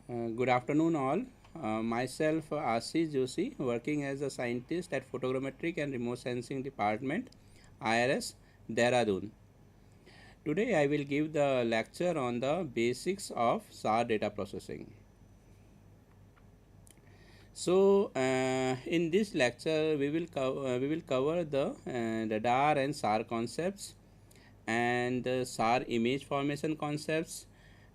Good afternoon, all. Myself, Ashish Joshi, working as a scientist at Photogrammetric and Remote Sensing Department, IIRS, Dehradun. Today, I will give the lecture on the basics of SAR data processing. So, in this lecture, we will cover the radar and SAR concepts, and the SAR image formation concepts,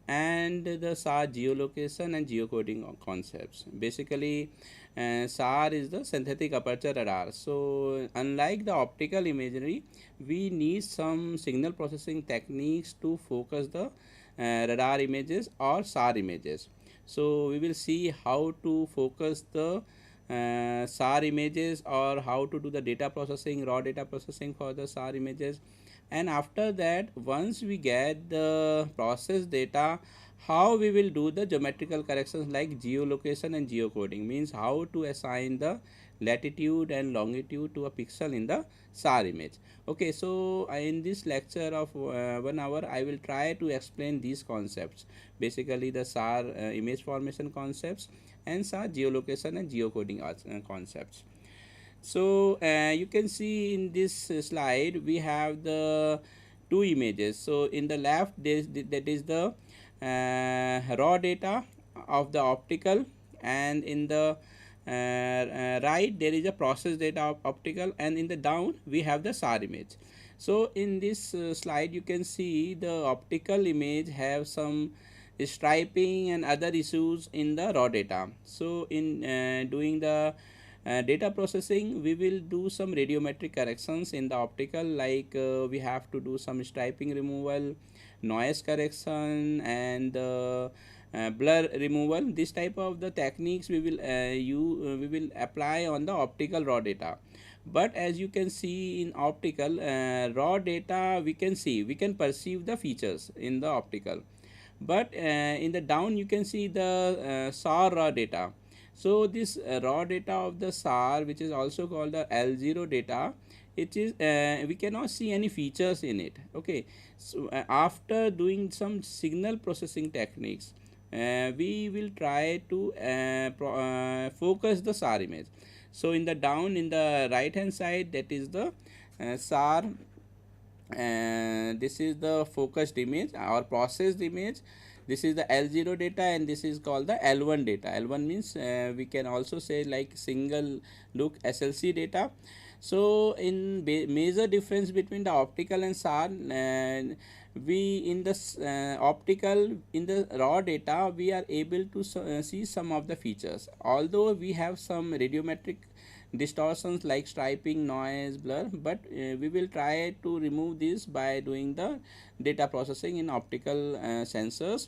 and the SAR geolocation and geocoding concepts. Basically, SAR is the synthetic aperture radar. So, unlike the optical imagery, we need some signal processing techniques to focus the radar images or SAR images. So, we will see how to focus the SAR images, or how to do the data processing, raw data processing for the SAR images. And after that, once we get the process data, how we will do the geometrical corrections like geolocation and geocoding, means how to assign the latitude and longitude to a pixel in the SAR image. Okay, so in this lecture of 1 hour, I will try to explain these concepts, basically the SAR image formation concepts and SAR geolocation and geocoding concepts. So you can see in this slide we have the two images. So in the left that is the raw data of the optical, and in the right there is a process data of optical, and in the down we have the SAR image. So in this slide you can see the optical image have some striping and other issues in the raw data. So in doing the data processing, we will do some radiometric corrections in the optical, like we have to do some striping removal, noise correction, and blur removal. This type of the techniques we will apply on the optical raw data. But as you can see in optical raw data, we can perceive the features in the optical. But in the down you can see the SAR raw data. So this raw data of the SAR, which is also called the L0 data, it is we cannot see any features in it. Okay, so after doing some signal processing techniques, we will try to focus the SAR image. So in the down, in the right hand side, that is the SAR, and this is the focused image or processed image. This is the L0 data, and this is called the L1 data. L1 means we can also say like single look SLC data. So in major difference between the optical and SAR, we in the optical, in the raw data we are able to see some of the features, although we have some radiometric distortions like striping, noise, blur, but we will try to remove this by doing the data processing in optical sensors.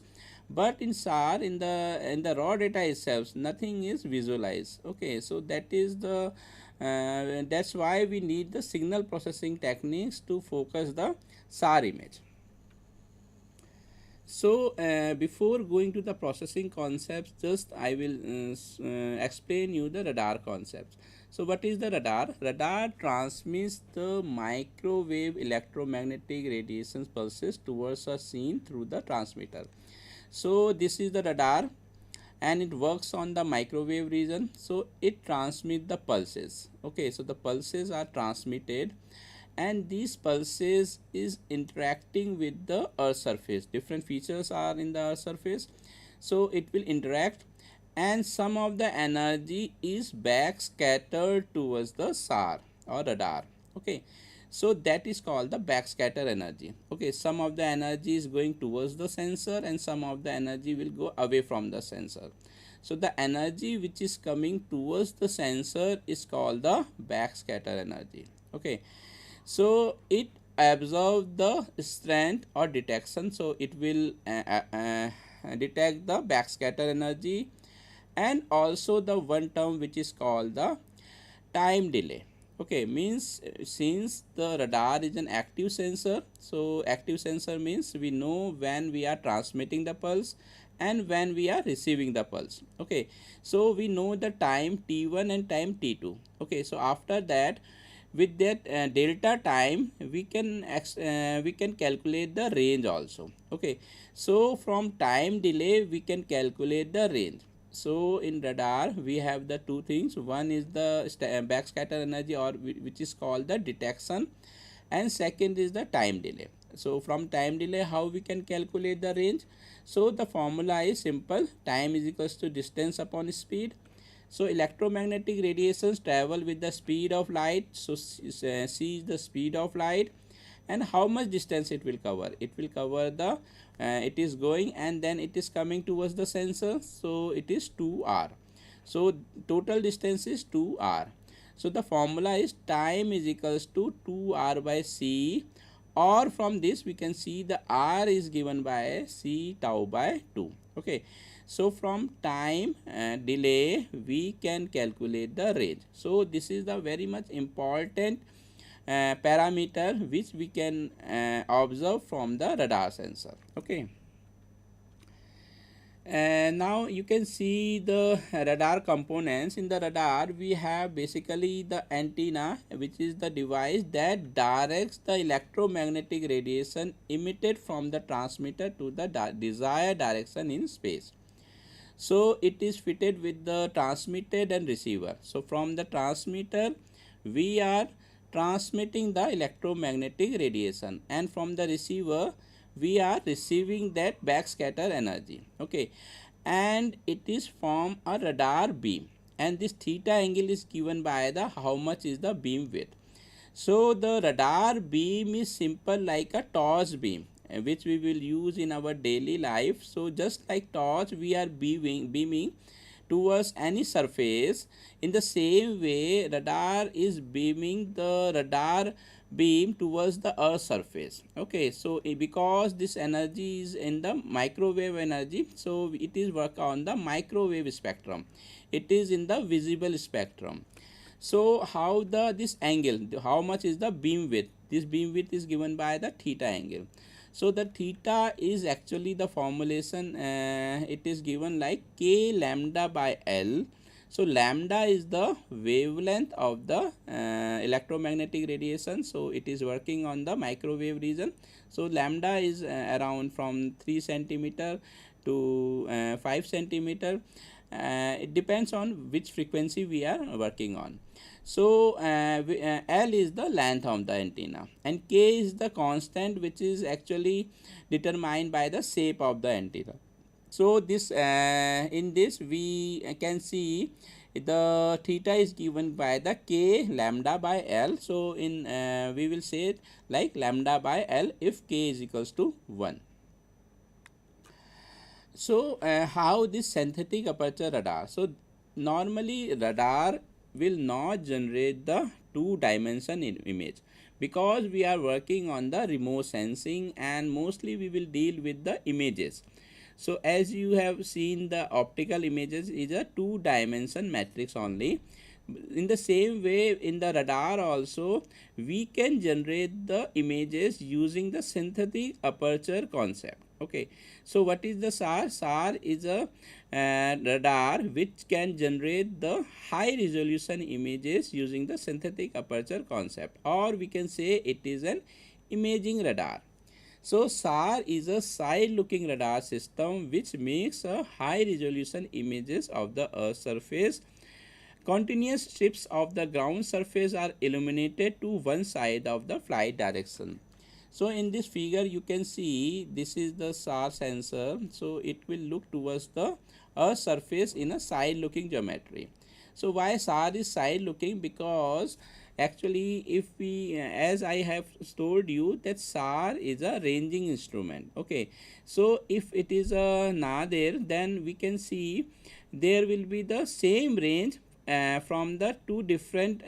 But in SAR, in the raw data itself, nothing is visualized. Okay, so that is the that's why we need the signal processing techniques to focus the SAR image. So before going to the processing concepts, just I will explain you the radar concepts. So what is the radar? Radar transmits the microwave electromagnetic radiation pulses towards a scene through the transmitter. So this is the radar, and it works on the microwave region. So it transmits the pulses. Okay, so the pulses are transmitted, and these pulses is interacting with the earth surface. Different features are in the earth surface, so it will interact, and some of the energy is back scattered towards the SAR or radar. Okay, so that is called the backscatter energy. Okay, some of the energy is going towards the sensor, and some of the energy will go away from the sensor. So the energy which is coming towards the sensor is called the backscatter energy. Okay, so it absorbs the strength or detection. So it will detect the backscatter energy, and also the one term which is called the time delay. Okay, means since the radar is an active sensor, so active sensor means we know when we are transmitting the pulse and when we are receiving the pulse. Okay, so we know the time t1 and time t2. Okay, so after that with that delta time we can calculate the range also. Okay, so from time delay we can calculate the range. So in radar we have the two things. One is the backscatter energy, or which is called the detection, and second is the time delay. So from time delay, how we can calculate the range? So the formula is simple: time is equals to distance upon speed. So electromagnetic radiations travel with the speed of light. So c is the speed of light, and how much distance it will cover? It will cover the it is going and then it is coming towards the sensor. So it is 2r. So total distance is 2r. So the formula is time is equals to 2r by c, or from this we can see the r is given by c tau by 2. Okay, so from time delay we can calculate the range. So this is the very much important parameter which we can observe from the radar sensor. Okay, and now you can see the radar components. In the radar we have basically the antenna, which is the device that directs the electromagnetic radiation emitted from the transmitter to the desired direction in space. So it is fitted with the transmitted and receiver. So from the transmitter we are transmitting the electromagnetic radiation, and from the receiver we are receiving that backscatter energy. Okay, and it is from a radar beam, and this theta angle is given by the how much is the beam width. So the radar beam is simple like a torch beam, which we will use in our daily life. So just like torch we are beaming towards any surface, in the same way radar is beaming the radar beam towards the earth surface. Okay, so because this energy is in the microwave energy, so it is work on the microwave spectrum, it is in the visible spectrum. So how the this angle, how much is the beam width? This beam width is given by the theta angle. So the theta is actually the formulation, it is given like k lambda by L. So lambda is the wavelength of the electromagnetic radiation. So it is working on the microwave region. So lambda is around from 3 centimeter to 5 centimeter. It depends on which frequency we are working on. So L is the length of the antenna, and K is the constant which is actually determined by the shape of the antenna. So this in this we can see the theta is given by the K lambda by L. So in we will say it like lambda by L if K is equals to 1. So how this synthetic aperture radar? So normally radar will not generate the two-dimension image, because we are working on the remote sensing and mostly we will deal with the images. So as you have seen, the optical images is a two-dimension matrix only. In the same way, in the radar also we can generate the images using the synthetic aperture concept. Okay, so what is the SAR? SAR is a radar which can generate the high resolution images using the synthetic aperture concept, or we can say it is an imaging radar. So SAR is a side looking radar system which makes a high resolution images of the earth surface. Continuous strips of the ground surface are illuminated to one side of the flight direction. So in this figure you can see this is the SAR sensor. So it will look towards the earth surface in a side looking geometry. So why SAR is side looking? Because actually if we as I have told you that SAR is a ranging instrument. Okay, so if it is a nadir, then we can see there will be the same range from the two different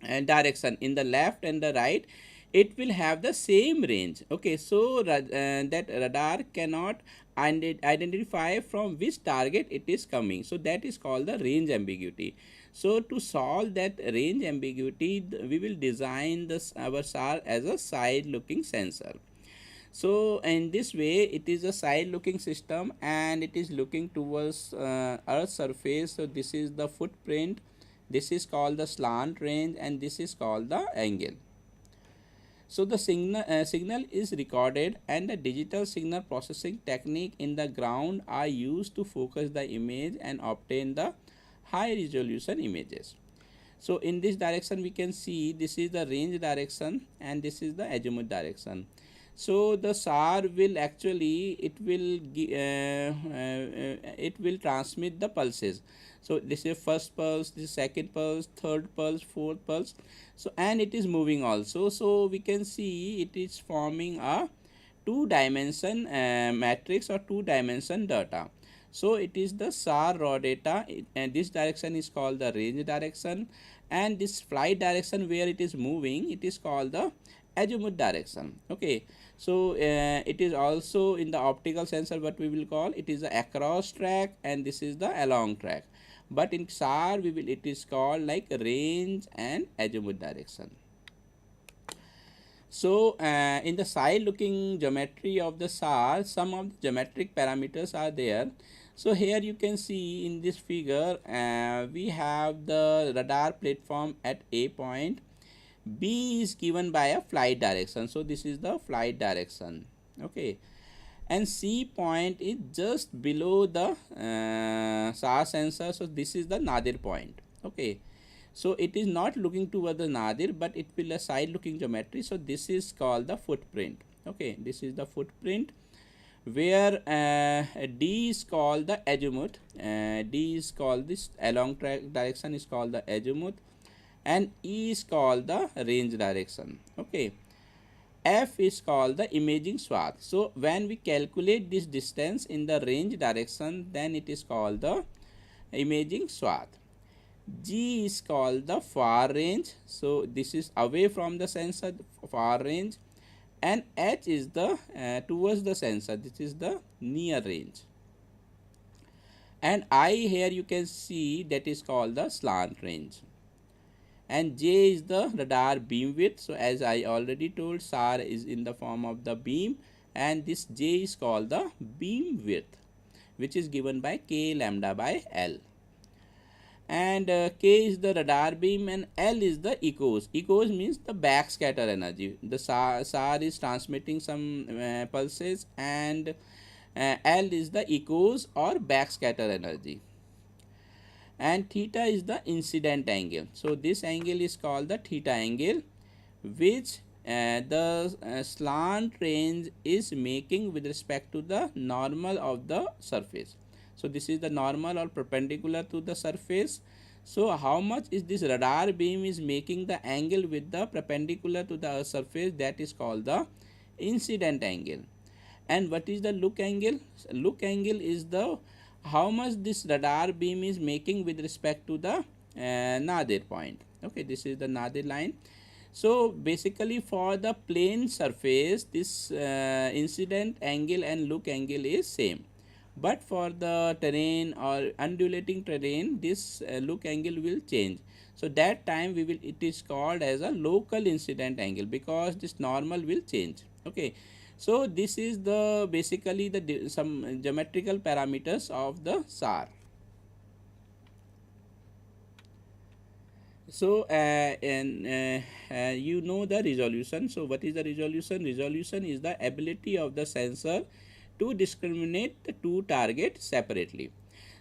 direction, in the left and the right it will have the same range. Okay, so that radar cannot identify from which target it is coming, so that is called the range ambiguity. So to solve that range ambiguity we will design this our SAR as a side looking sensor. So in this way it is a side looking system and it is looking towards earth surface. So this is the footprint This is called the slant range, and this is called the angle. So the signal is recorded, and the digital signal processing technique in the ground are used to focus the image and obtain the high resolution images. So in this direction we can see this is the range direction and this is the azimuth direction. So the SAR will actually it will transmit the pulses. So this is first pulse, this is second pulse, third pulse, fourth pulse. So and it is moving also. So we can see it is forming a two dimension matrix or two dimension data. So it is the SAR raw data, and this direction is called the range direction, and this flight direction where it is moving, it is called the azimuth direction. Okay, so it is also in the optical sensor what we will call it is the across track, and this is the along track. But in SAR we will it is called like range and azimuth direction. So in the side looking geometry of the SAR, some of the geometric parameters are there. So here you can see in this figure we have the radar platform at A point. B is given by a flight direction. So this is the flight direction. Okay. And C point is just below the SAR sensor. So this is the nadir point. Okay. So it is not looking toward the nadir, but it will a side looking geometry. So this is called the footprint. Okay, this is the footprint where D is called the azimuth. D is called this along track direction is called the azimuth, and E is called the range direction. Okay. F is called the imaging swath. So when we calculate this distance in the range direction, then it is called the imaging swath. G is called the far range. So this is away from the sensor, far range, and H is the towards the sensor. This is the near range. And I here you can see that is called the slant range. And J is the radar beam width. So as I already told, SAR is in the form of the beam, and this J is called the beam width, which is given by K lambda by L. And K is the radar beam, and L is the echoes. Echoes means the backscatter energy. The SAR is transmitting some pulses, and L is the echoes or backscatter energy. And theta is the incident angle. So this angle is called the theta angle, which the slant range is making with respect to the normal of the surface. So this is the normal or perpendicular to the surface. So how much is this radar beam is making the angle with the perpendicular to the surface, that is called the incident angle. And what is the look angle? Look angle is the how much this radar beam is making with respect to the nadir point. Okay, this is the nadir line. So basically for the plane surface, this incident angle and look angle is same, but for the terrain or undulating terrain, this look angle will change. So that time we will it is called as a local incident angle, because this normal will change. Okay, so this is the basically the some geometrical parameters of the SAR. So you know the resolution. So what is the resolution? Resolution is the ability of the sensor to discriminate the two targets separately.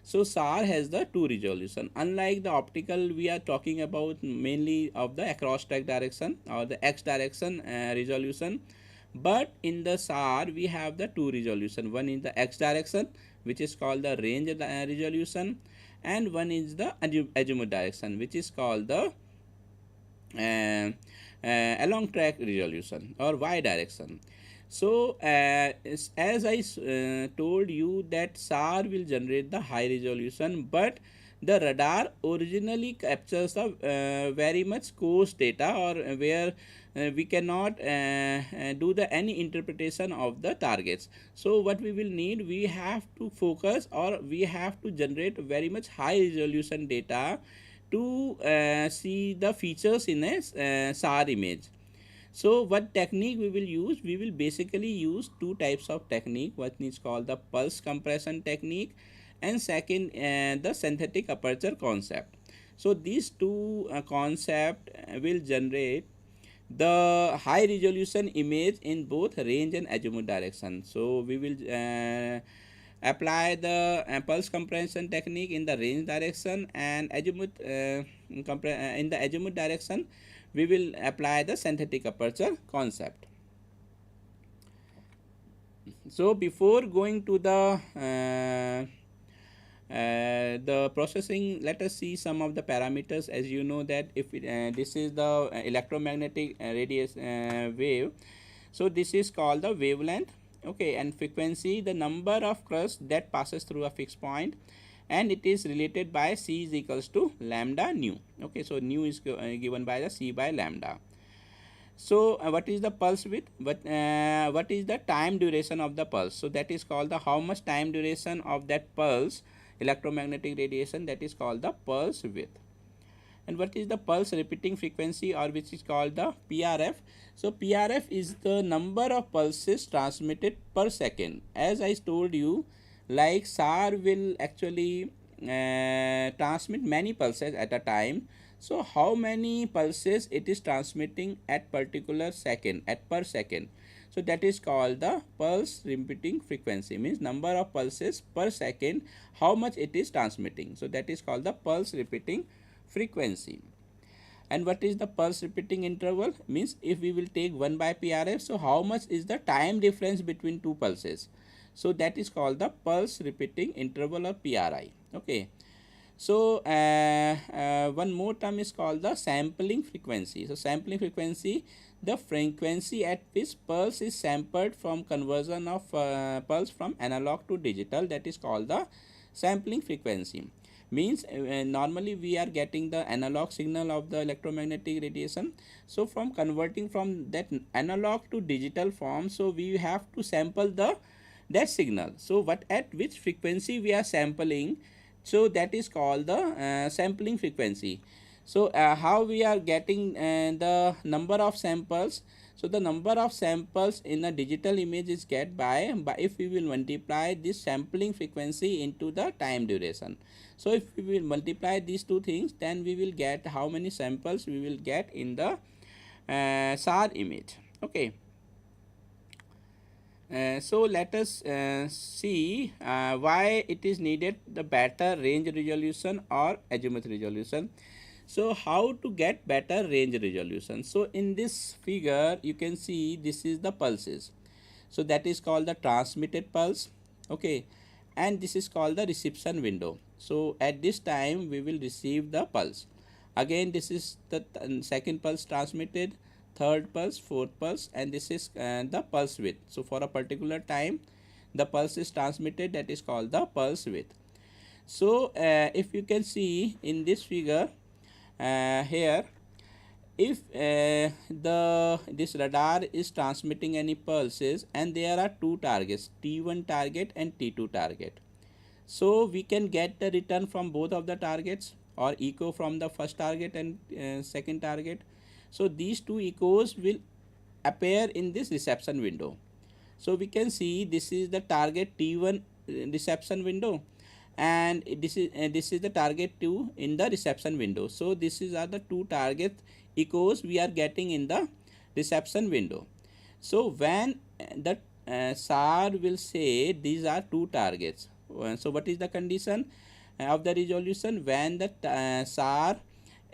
So SAR has the two resolution. Unlike the optical, we are talking about mainly of the across track direction or the X direction resolution. But in the SAR we have the two resolution. One is the X direction, which is called the range resolution, and one is the azimuth direction, which is called the along track resolution or Y direction. So as I told you that SAR will generate the high resolution, but the radar originally captures the very much coarse data, or where we cannot do the any interpretation of the targets. So what we will need, we have to focus, or we have to generate very much high resolution data to see the features in a SAR image. So what technique we will use? We will basically use two types of technique. One is called the pulse compression technique, and second the synthetic aperture concept. So these two concept will generate the high resolution image in both range and azimuth direction. So we will apply the pulse compression technique in the range direction, and azimuth in the azimuth direction we will apply the synthetic aperture concept. So before going to the processing, let us see some of the parameters. As you know that if this is the electromagnetic wave, so this is called the wavelength, okay, and frequency, the number of crust that passes through a fixed point, and it is related by c is equals to lambda nu. Okay, so nu is given by the c by lambda. So what is the pulse width? What is the time duration of the pulse? So that is called the how much time duration of that pulse electromagnetic radiation, that is called the pulse width. And what is the pulse repeating frequency, or which is called the PRF? So PRF is the number of pulses transmitted per second. As I told you, like SAR will actually transmit many pulses at a time. So how many pulses it is transmitting at particular second, at per second? So that is called the pulse repeating frequency, means number of pulses per second, how much it is transmitting. So that is called the pulse repeating frequency. And what is the pulse repeating interval? Means if we will take 1 by PRF, so how much is the time difference between two pulses? So that is called the pulse repeating interval, or PRI. Okay. So one more term is called the sampling frequency. So sampling frequency, the frequency at which pulse is sampled from conversion of pulse from analog to digital, that is called the sampling frequency. Means normally we are getting the analog signal of the electromagnetic radiation. So from converting from that analog to digital form, so we have to sample that signal. So what, at which frequency we are sampling, so that is called the sampling frequency. So how we are getting the number of samples? So the number of samples in a digital image is get by if we will multiply this sampling frequency into the time duration. So if we will multiply these two things, then we will get how many samples we will get in the SAR image. Okay. So let us see why it is needed the better range resolution or azimuth resolution. So how to get better range resolution? So in this figure you can see this is the pulses. So that is called the transmitted pulse. Okay, and this is called the reception window. So at this time we will receive the pulse. Again this is the second pulse transmitted, third pulse, fourth pulse, and this is the pulse width. So for a particular time the pulse is transmitted, that is called the pulse width. So if you can see in this figure here, if this radar is transmitting any pulses and there are two targets, T1 target and T2 target, so we can get the return from both of the targets, or echo from the first target and second target. So these two echoes will appear in this reception window. So we can see this is the target T1 reception window, and this is the target 2 in the reception window. So this is are the two target echoes we are getting in the reception window. So when the SAR will say these are two targets, so what is the condition of the resolution? When the SAR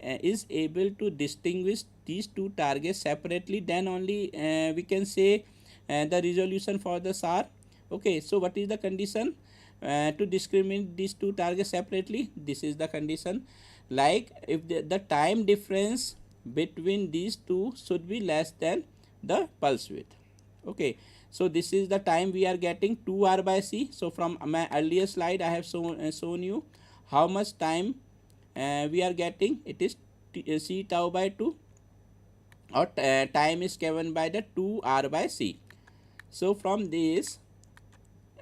is able to distinguish these two targets separately, then only we can say the resolution for the SAR. Okay, so what is the condition to discriminate these two targets separately? This is the condition, like if the time difference between these two should be less than the pulse width. Okay, so this is the time we are getting 2r by c. So from my earlier slide I have shown you how much time we are getting. It is c tau by 2, or time is given by the 2r by c. So from this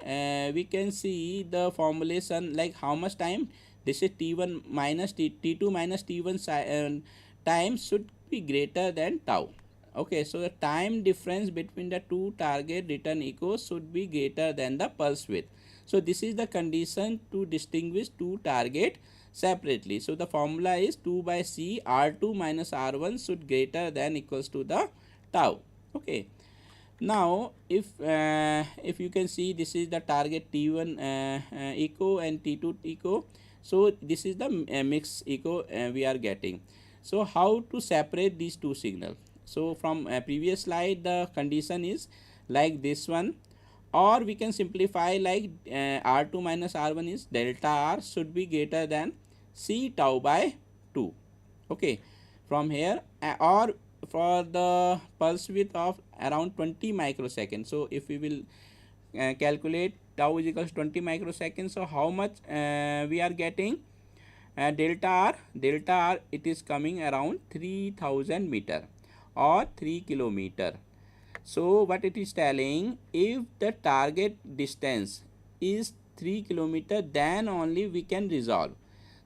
we can see the formulation, like how much time. This is t1 minus t2 minus t1 time should be greater than tau. Okay, so the time difference between the two target return echoes should be greater than the pulse width. So this is the condition to distinguish two target separately. So the formula is 2 by C R2 minus R1 should greater than equals to the tau. Okay. Now if you can see, this is the target T1 echo and T2 echo. So this is the mixed echo we are getting. So how to separate these two signal? So from previous slide, the condition is like this one, or we can simplify like R2 minus R1 is delta R should be greater than C tau by 2. Okay, from here or for the pulse width of around 20 microseconds. So if we will calculate tau is equals 20 microseconds, so how much we are getting delta R it is coming around 3000 meter or 3 kilometer. So what it is telling, if the target distance is 3 kilometer, then only we can resolve.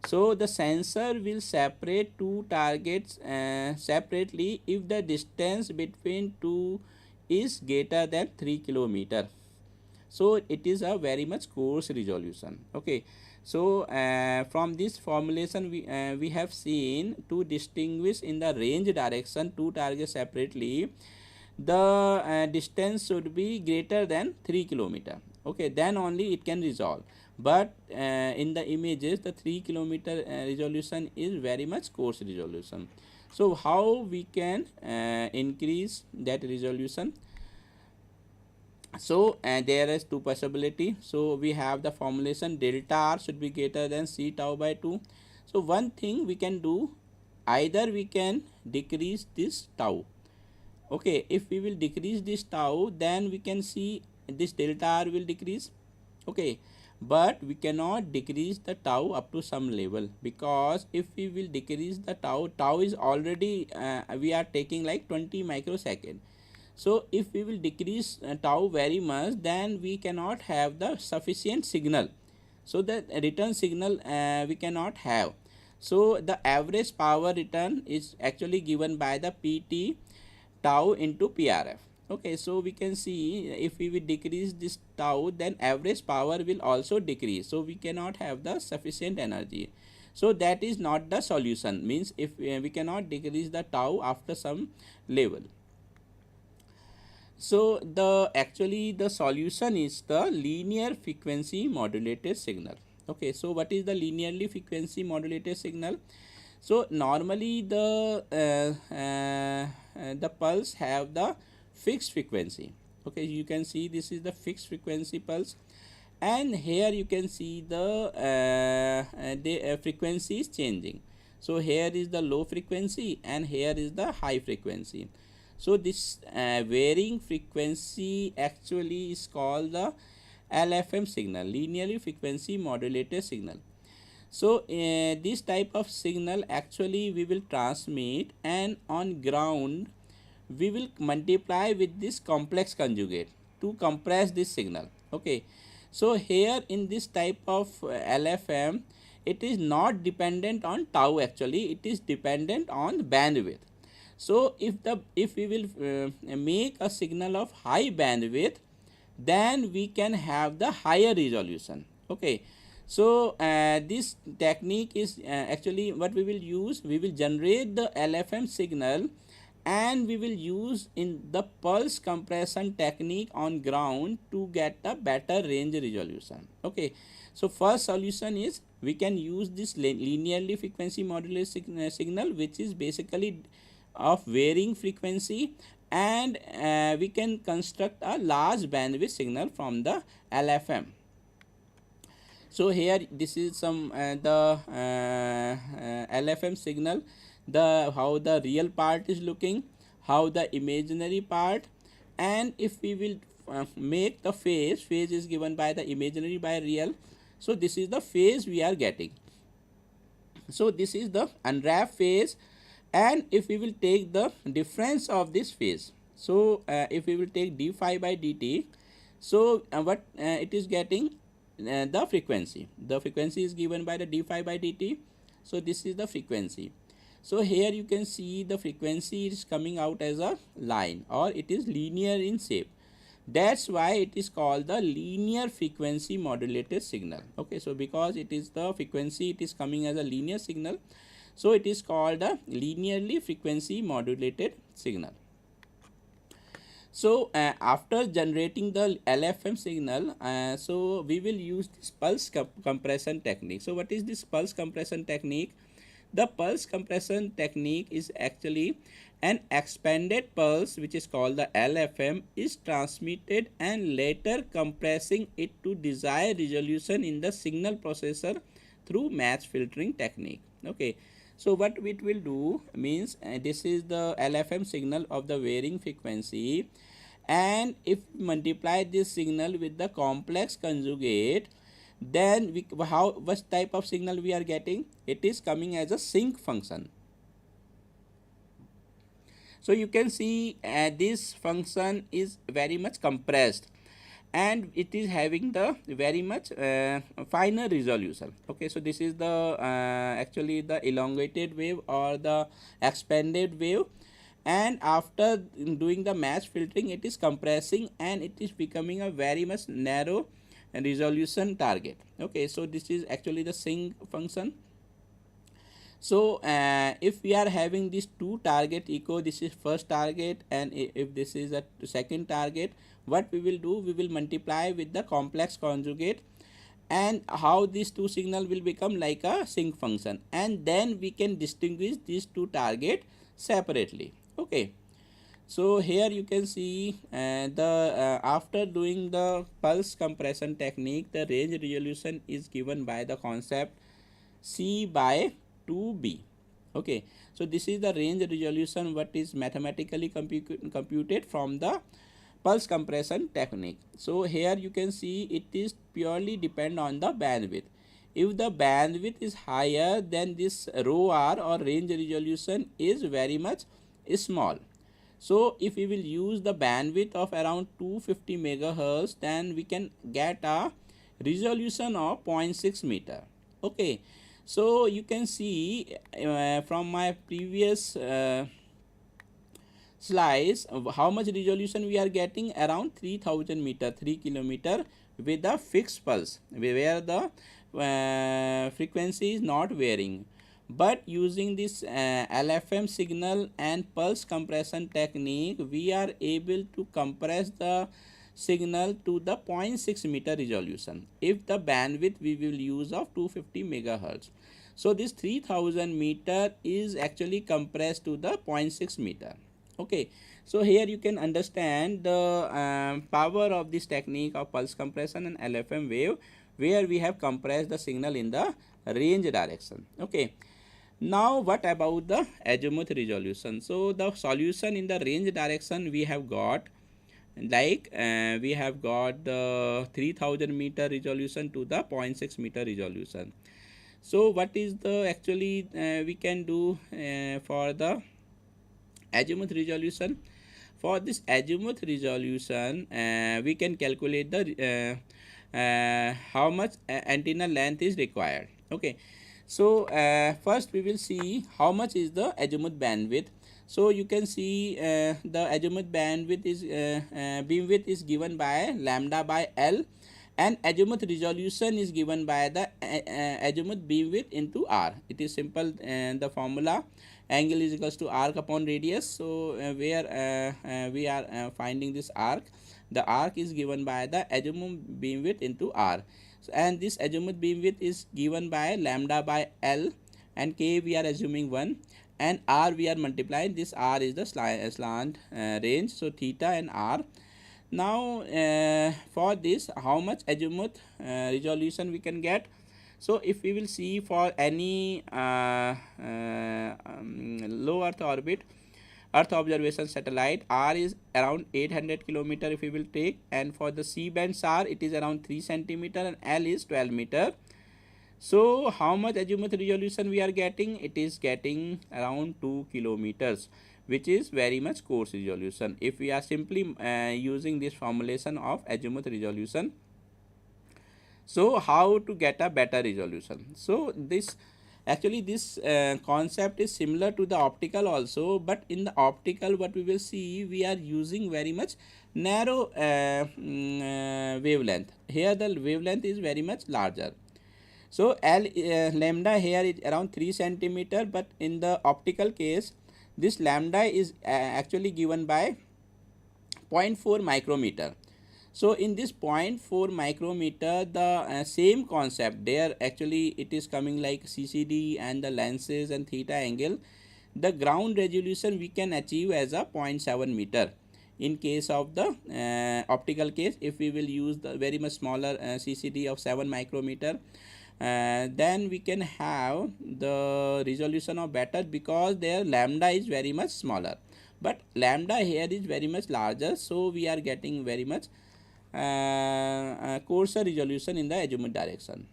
So the sensor will separate two targets separately if the distance between two is greater than 3 kilometer. So it is a very much coarse resolution. Okay, so from this formulation we have seen to distinguish in the range direction two targets separately, the distance should be greater than 3 kilometer. Okay, then only it can resolve. But in the images, the 3 kilometer resolution is very much coarse resolution. So how we can increase that resolution? So there is two possibility. So we have the formulation delta R should be greater than C tau by 2. So one thing we can do, either we can decrease this tau. Okay, if we will decrease this tau, then we can see this delta R will decrease. Okay, but we cannot decrease the tau up to some level, because if we will decrease the tau is already we are taking like 20 microsecond. So if we will decrease tau very much, then we cannot have the sufficient signal. So the return signal we cannot have. So the average power return is actually given by the PT tau into PRF. Okay, so we can see if we will decrease this tau, then average power will also decrease. So we cannot have the sufficient energy. So that is not the solution. Means if we cannot decrease the tau after some level. So the actually the solution is the linear frequency modulated signal. Okay, so what is the linearly frequency modulated signal? So normally the pulse have the fixed frequency. Okay, you can see this is the fixed frequency pulse, and here you can see the frequency is changing. So here is the low frequency and here is the high frequency. So this varying frequency actually is called the LFM signal, linearly frequency modulated signal. So this type of signal actually we will transmit, and on ground we will multiply with this complex conjugate to compress this signal. Okay, so here in this type of LFM, it is not dependent on tau, actually it is dependent on bandwidth. So if we will make a signal of high bandwidth, then we can have the higher resolution. Okay, so this technique is actually what we will use. We will generate the LFM signal, and we will use in the pulse compression technique on ground to get a better range resolution. Okay, so first solution is we can use this linearly frequency modulated signal, which is basically of varying frequency, and we can construct a large bandwidth signal from the LFM. So here this is some the LFM signal, the how the real part is looking, how the imaginary part, and if we will make the phase is given by the imaginary by real. So this is the phase we are getting. So this is the unwrapped phase, and if we will take the difference of this phase, so if we will take d phi by dt, so what it is getting, the frequency is given by the d phi by dt. So this is the frequency. So here you can see the frequency is coming out as a line, or it is linear in shape, That's why it is called the linear frequency modulated signal. Okay, so because it is the frequency, it is coming as a linear signal, so it is called a linearly frequency modulated signal. So after generating the LFM signal, so we will use this pulse compression technique. So what is this pulse compression technique? The pulse compression technique is actually an expanded pulse, which is called the LFM, is transmitted and later compressing it to desired resolution in the signal processor through match filtering technique. Okay, so what it will do means, this is the LFM signal of the varying frequency, and if we multiply this signal with the complex conjugate, then what type of signal we are getting? It is coming as a sinc function. So you can see this function is very much compressed, and it is having the very much finer resolution. Okay, so this is the actually the elongated wave or the expanded wave, and after doing the match filtering, it is compressing and it is becoming a very much narrow resolution target. Okay, so this is actually the sinc function. So if we are having these two target echo, this is first target, and if this is a second target, what we will do, we will multiply with the complex conjugate, and how these two signal will become like a sinc function, and then we can distinguish these two target separately. Okay, so here you can see the after doing the pulse compression technique, the range resolution is given by the concept C by 2b. Okay, so this is the range resolution what is mathematically computed from the pulse compression technique. So here you can see it is purely depend on the bandwidth. If the bandwidth is higher, then this rho r or range resolution is very much small. So if we will use the bandwidth of around 250 megahertz, then we can get a resolution of 0.6 meter. Okay, so you can see from my previous slides how much resolution we are getting, around 3000 meter, 3 kilometer, with a fixed pulse where the frequency is not varying. But using this LFM signal and pulse compression technique, we are able to compress the signal to the 0.6 meter resolution if the bandwidth we will use of 250 megahertz. So this 3000 meter is actually compressed to the 0.6 meter. Okay, so here you can understand the power of this technique of pulse compression and LFM wave, where we have compressed the signal in the range direction. Okay, now what about the azimuth resolution? So the solution in the range direction we have got, like we have got the 3000 meter resolution to the 0.6 meter resolution. So what is the actually we can do for the azimuth resolution? For this azimuth resolution, we can calculate the how much antenna length is required. Okay, so first we will see how much is the azimuth bandwidth. So you can see the azimuth bandwidth is beamwidth is given by lambda by L, and azimuth resolution is given by the azimuth beamwidth into r. It is simple, the formula angle is equals to arc upon radius. So where we are finding this arc, the arc is given by the azimuth beamwidth into r. So, and this azimuth beamwidth is given by lambda by L, and k we are assuming 1, and r we are multiplying. This r is the slant range, so theta and r. Now for this, how much azimuth resolution we can get? So if we will see for any low earth orbit earth observation satellite, r is around 800 kilometer if we will take, and for the C band SAR it is around 3 centimeter and L is 12 meter. So how much azimuth resolution we are getting? It is getting around 2 kilometers, which is very much coarse resolution if we are simply using this formulation of azimuth resolution. So how to get a better resolution? So this Actually this concept is similar to the optical also, but in the optical what we will see, we are using very much narrow wavelength. Here the wavelength is very much larger. So L lambda here is around 3 centimeter, but in the optical case this lambda is actually given by zero point 0.4 micrometer. So in this 0.4 micrometer, the same concept there, actually it is coming like CCD and the lenses and theta angle. The ground resolution we can achieve as a 0.7 meter. In case of the optical case, if we will use the very much smaller CCD of 7 micrometer, then we can have the resolution of better, because their lambda is very much smaller, but lambda here is very much larger, so we are getting very much coarser resolution in the azimuth direction.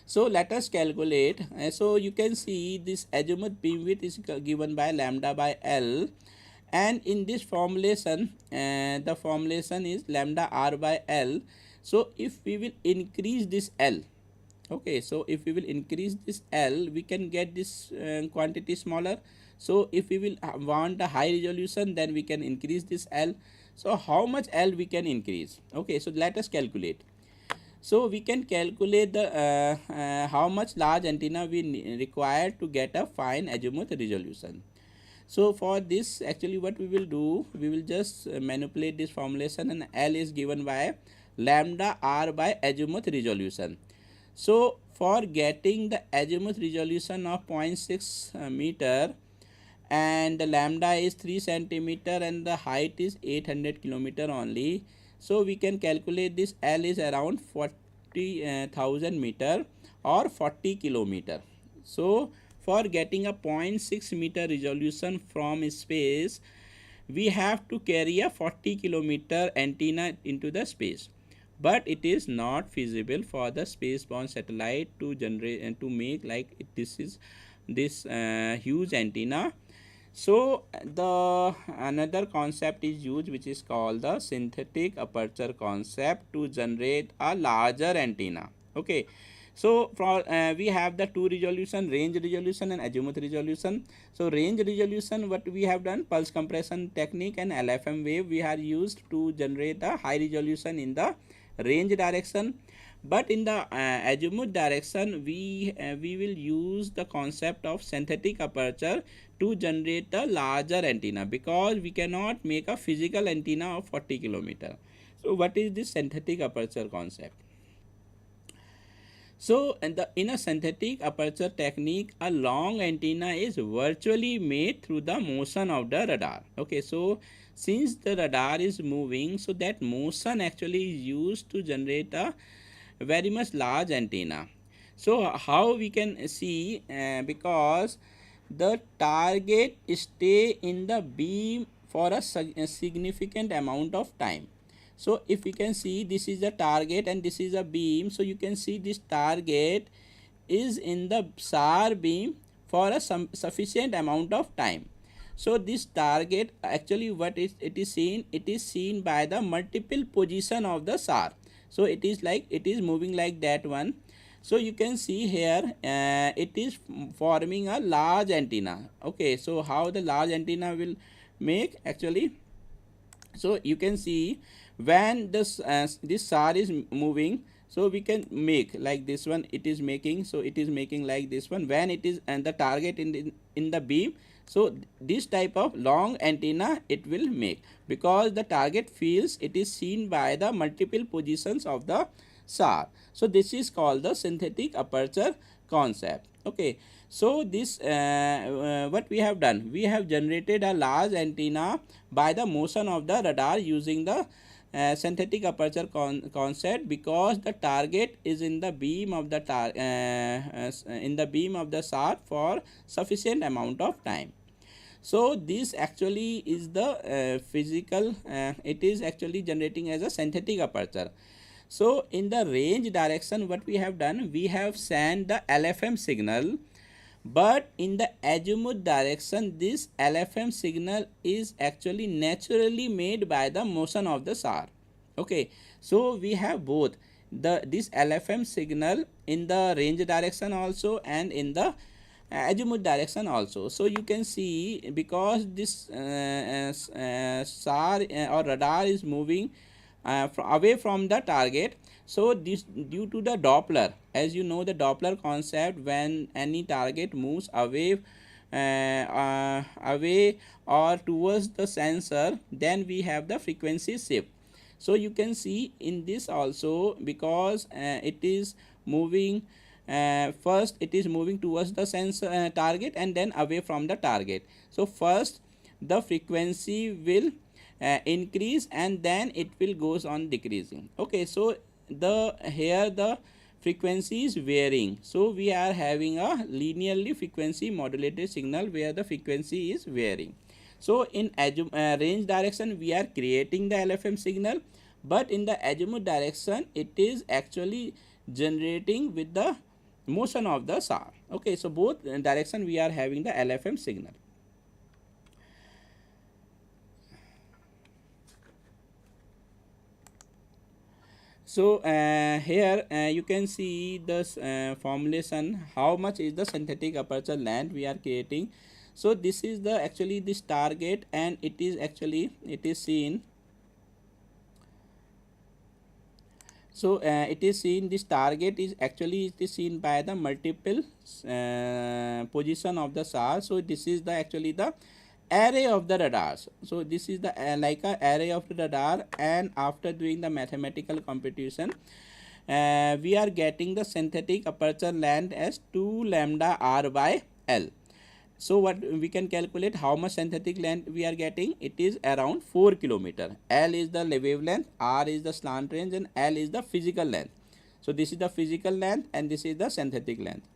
So let us calculate. So you can see this azimuth beamwidth is given by lambda by L, and in this formulation the formulation is lambda r by L. So if we will increase this L, okay, so if we will increase this L, we can get this quantity smaller. So if we will want a high resolution, then we can increase this L. So how much L we can increase? Okay, so let us calculate. So we can calculate the how much large antenna we require to get a fine azimuth resolution. So for this, actually what we will do, we will just manipulate this formulation, and L is given by lambda r by azimuth resolution. So for getting the azimuth resolution of 0.6 meter, and the lambda is 3 centimeter and the height is 800 kilometer only, so we can calculate this L is around 40,000 meter or 40 kilometer. So for getting a 0.6 meter resolution from space, we have to carry a 40 kilometer antenna into the space, but it is not feasible for the space-bound satellite to generate and to make like this is this huge antenna. So the another concept is used, which is called the synthetic aperture concept, to generate a larger antenna. Okay, so for we have the two resolution, range resolution and azimuth resolution. So range resolution, what we have done, pulse compression technique and LFM wave we are used to generate a high resolution in the range direction. But in the azimuth direction, we will use the concept of synthetic aperture to generate a larger antenna, because we cannot make a physical antenna of 40 kilometer. So what is this synthetic aperture concept? So in a synthetic aperture technique, a long antenna is virtually made through the motion of the radar. Okay, so since the radar is moving, so that motion actually is used to generate a very much large antenna. So how we can see, because the target stay in the beam for a significant amount of time. So if we can see, this is the target and this is a beam, so you can see this target is in the SAR beam for a sufficient amount of time. So this target, actually what is it is seen, it is seen by the multiple position of the SAR. So it is like it is moving like that one. So you can see here it is forming a large antenna. Okay, so how the large antenna will make actually? So you can see when this SAR is moving, so we can make like this one, it is making, so it is making like this one when it is and the target in the beam. So this type of long antenna it will make, because the target feels it is seen by the multiple positions of the SAR. So this is called the synthetic aperture concept. Okay, so this what we have done, we have generated a large antenna by the motion of the radar using the synthetic aperture concept, because the target is in the beam of the SAR for sufficient amount of time. So this actually is the physical, it is actually generating as a synthetic aperture. So in the range direction, what we have done, we have sent the LFM signal, but in the azimuth direction, this LFM signal is actually naturally made by the motion of the SAR. Okay, so we have both. the this LFM signal in the range direction also and in the azimuth direction also. So you can see, because this SAR or radar is moving away from the target, so this due to the Doppler, as you know the Doppler concept, when any target moves away or towards the sensor, then we have the frequency shift. So you can see in this also, because it is moving, first it is moving towards the sensor target and then away from the target. So first the frequency will increase and then it will goes on decreasing. Okay, so the here the frequency is varying, so we are having a linearly frequency modulated signal where the frequency is varying. So in range direction we are creating the LFM signal, but in the azimuth direction it is actually generating with the motion of the SAR. Okay, so both direction we are having the LFM signal. So here you can see this formulation, how much is the synthetic aperture length we are creating. So this is the actually this target, and it is actually it is seen. So it is seen, this target is actually it is seen by the multiple position of the SAR. So this is the actually the array of the radars. So this is the like a array of the radar, and after doing the mathematical computation, we are getting the synthetic aperture length as 2 lambda r by L. So what we can calculate, how much synthetic length we are getting, it is around 4 kilometer. L is the wavelength, R is the slant range, and L is the physical length. So this is the physical length and this is the synthetic length.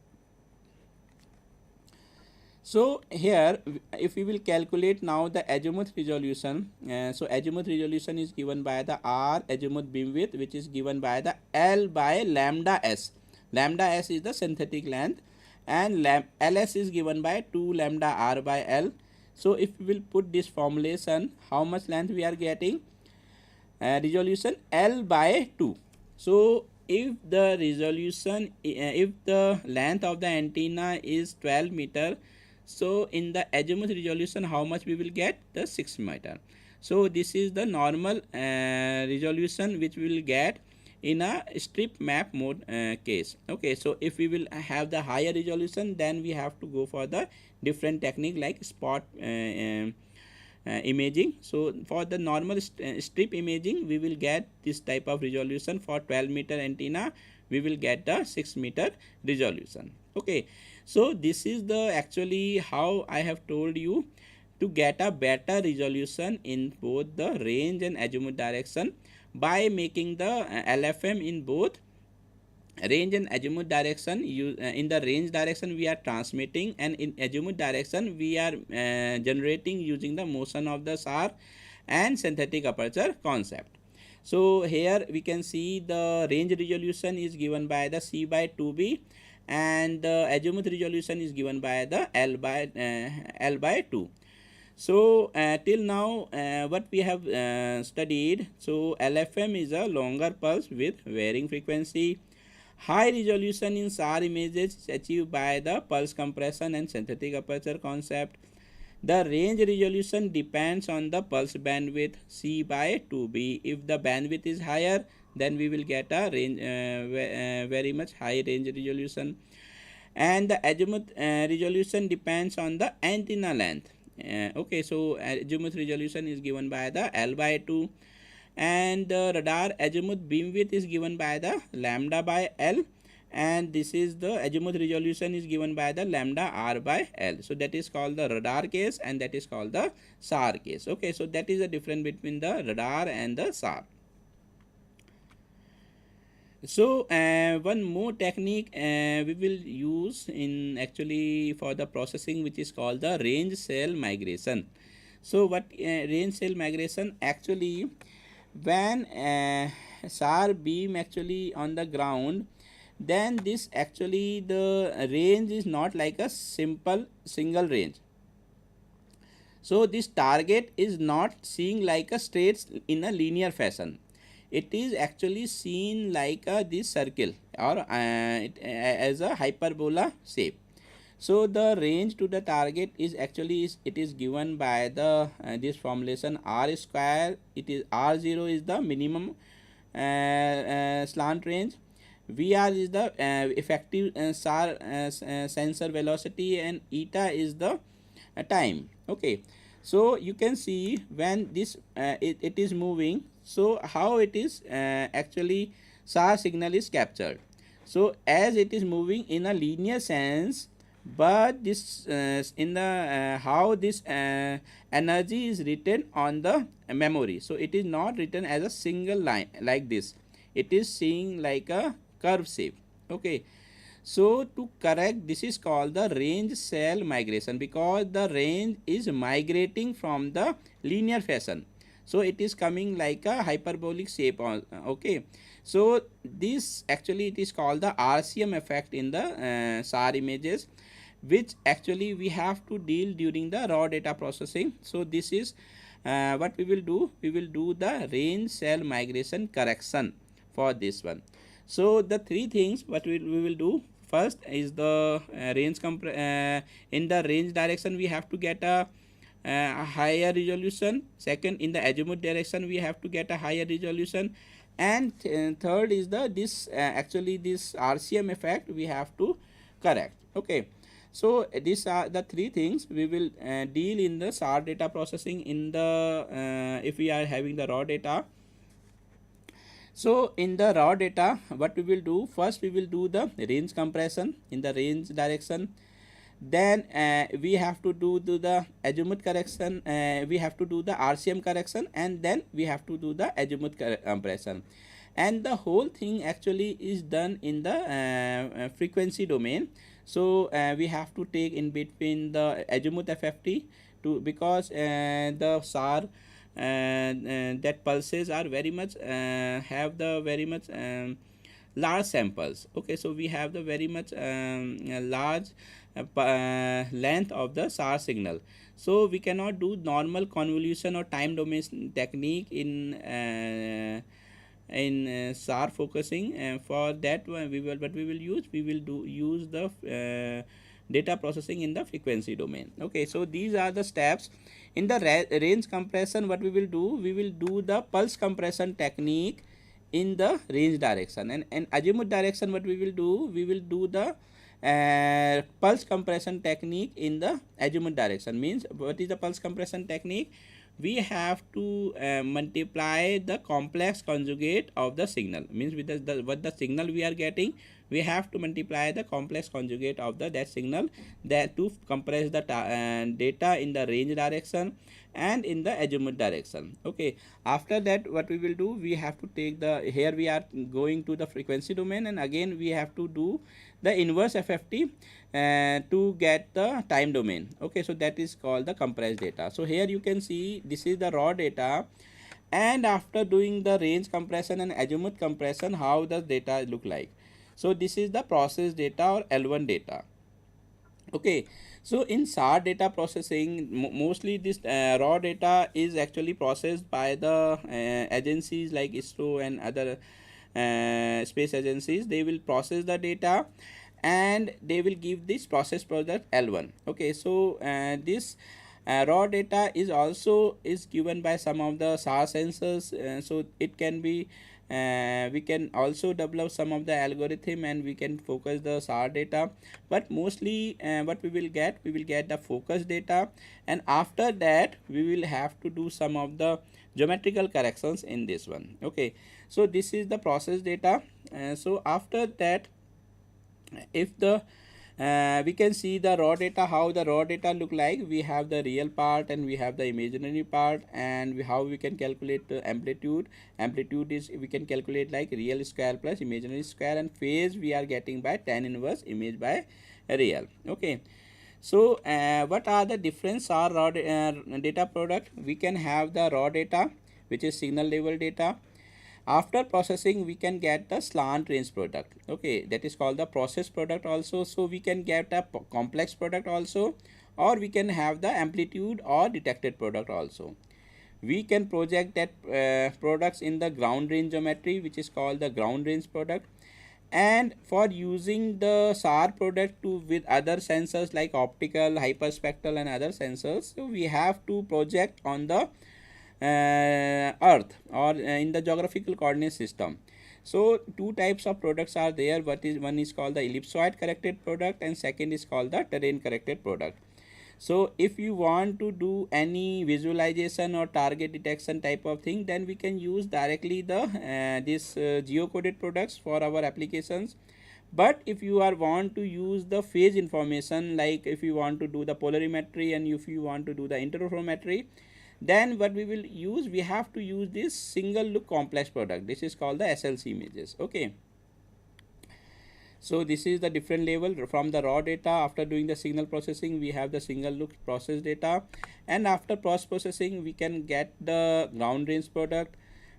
So here if we will calculate now the azimuth resolution, so azimuth resolution is given by the R azimuth beam width, which is given by the L by lambda S. Lambda S is the synthetic length, and LS is given by 2 lambda R by L. So if we will put this formulation, how much length we are getting, resolution L by 2. So if the resolution, if the length of the antenna is 12 meter, so in the azimuth resolution how much we will get, the 6 meter. So this is the normal resolution which we will get in a strip map mode case. Okay, so if we will have the higher resolution, then we have to go for the different technique like spot imaging. So for the normal strip imaging we will get this type of resolution. For 12 meter antenna we will get the 6 meter resolution. Okay, so this is the actually how I have told you to get a better resolution in both the range and azimuth direction by making the LFM in both range and azimuth direction. In the range direction we are transmitting, and in azimuth direction we are generating using the motion of the SAR and synthetic aperture concept. So here we can see the range resolution is given by the C by 2b, and the azimuth resolution is given by the L by 2. So till now what we have studied, so LFM is a longer pulse with varying frequency. High resolution in SAR images is achieved by the pulse compression and synthetic aperture concept. The range resolution depends on the pulse bandwidth C by 2b. If the bandwidth is higher, then we will get a range very much high range resolution. And the azimuth resolution depends on the antenna length. Okay, so azimuth resolution is given by the L by 2, and the radar azimuth beam width is given by the lambda by L, and this is the azimuth resolution is given by the lambda R by L. So that is called the radar case, and that is called the SAR case. Okay, so that is the difference between the radar and the SAR. So one more technique we will use in actually for the processing, which is called the range cell migration. So what range cell migration, actually when SAR beam actually on the ground, then this actually the range is not like a simple single range. So this target is not seeing like a straight in a linear fashion. it is actually seen like this circle, or as a hyperbola shape. So the range to the target is actually it is given by the this formulation r square. It is r0 is the minimum slant range, vr is the effective SAR sensor velocity, and eta is the time. Okay, so you can see when this it is moving, so how it is actually SAR signal is captured. So as it is moving in a linear sense, but this in the how this energy is written on the memory, so it is not written as a single line like this, it is seeing like a curve shape. Okay, so to correct this is called the range cell migration, because the range is migrating from the linear fashion, so it is coming like a hyperbolic shape on. Okay, so this actually it is called the RCM effect in the SAR images, which actually we have to deal during the raw data processing. So this is what we will do, we will do the range cell migration correction for this one. So the three things what we will do, first is the in the range direction we have to get a higher resolution. Second, in the azimuth direction we have to get a higher resolution, and third is the this actually this RCM effect we have to correct. Okay, so these are the three things we will deal in the SAR data processing in the if we are having the raw data. So in the raw data, what we will do, first we will do the range compression in the range direction, then we have to do the azimuth correction, we have to do the RCM correction, and then we have to do the azimuth compression, and the whole thing actually is done in the frequency domain. So we have to take in between the azimuth FFT to, because the SAR that pulses are very much have the very much large samples. Okay, so we have the very much large length of the SAR signal, so we cannot do normal convolution or time domain technique in SAR focusing. For that one we will, what we will use, we will use the data processing in the frequency domain. Okay, so these are the steps. In the range compression, what we will do the pulse compression technique in the range direction, and azimuth direction what we will do the pulse compression technique in the azimuth direction. Means what is the pulse compression technique, we have to multiply the complex conjugate of the signal. Means with what the signal we are getting, we have to multiply the complex conjugate of the that signal, that to compress the data in the range direction and in the azimuth direction. Okay, after that what we will do, we have to take the, here we are going to the frequency domain, and again we have to do the inverse FFT to get the time domain. Okay, so that is called the compressed data. So here you can see this is the raw data, and after doing the range compression and azimuth compression, how does data look like. So this is the process data or L1 data. Okay, so in SAR data processing, mostly this raw data is actually processed by the agencies like ISRO and other space agencies. They will process the data and they will give this process product L1. Okay, so this raw data is also is given by some of the SAR sensors, so it can be we can also develop some of the algorithm and we can focus the SAR data, but mostly what we will get the focus data, and after that we will have to do some of the geometrical corrections in this one. Okay, so this is the process data. So after that, if the we can see the raw data, how the raw data look like. We have the real part and we have the imaginary part, and how we can calculate the amplitude. Amplitude is we can calculate like real square plus imaginary square, and phase we are getting by tan inverse image by real. Okay, so what are the difference are raw data product. We can have the raw data, which is signal level data. After processing we can get the slant range product. Okay, that is called the process product also. So we can get a complex product also, or we can have the amplitude or detected product also. we can project that products in the ground range geometry, which is called the ground range product. And for using the SAR product to with other sensors like optical, hyperspectral and other sensors, so we have to project on the earth or in the geographical coordinate system. So two types of products are there. One is called the ellipsoid corrected product and second is called the terrain corrected product. So if you want to do any visualization or target detection type of thing, then we can use directly the this geocoded products for our applications. But if you are want to use the phase information, like if you want to do the polarimetry and if you want to do the interferometry, then what we will use, we have to use this single look complex product. This is called the SLC images. Okay. So this is the different level from the raw data. After doing the signal processing, we have the single look process data, and after post processing we can get the ground range product,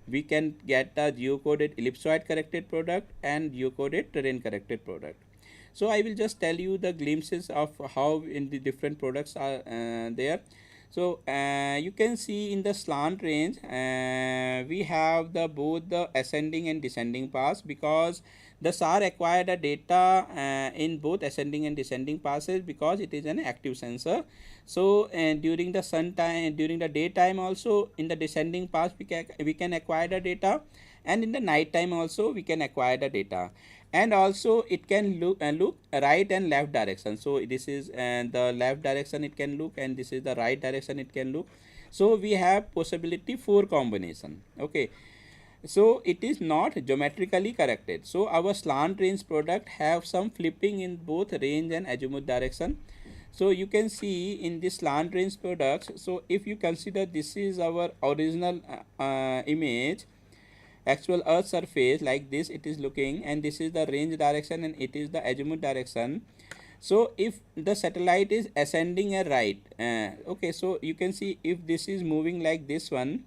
we can get the geocoded ellipsoid corrected product and geocoded terrain corrected product. So I will just tell you the glimpses of how in the different products are there. So you can see in the slant range we have the both the ascending and descending paths, because the SAR acquired the data in both ascending and descending passes because it is an active sensor. So during the sun time, during the daytime also in the descending pass we can acquire the data, and in the night time also we can acquire the data, and also it can look right and left direction. So this is the left direction it can look, and this is the right direction it can look. So we have possibility 4 combination. Okay. So it is not geometrically corrected. So our slant range product have some flipping in both range and azimuth direction. So you can see in this slant range products, so if you consider this is our original image, actual earth surface like this it is looking, and this is the range direction and it is the azimuth direction. So if the satellite is ascending a right, okay, so you can see if this is moving like this one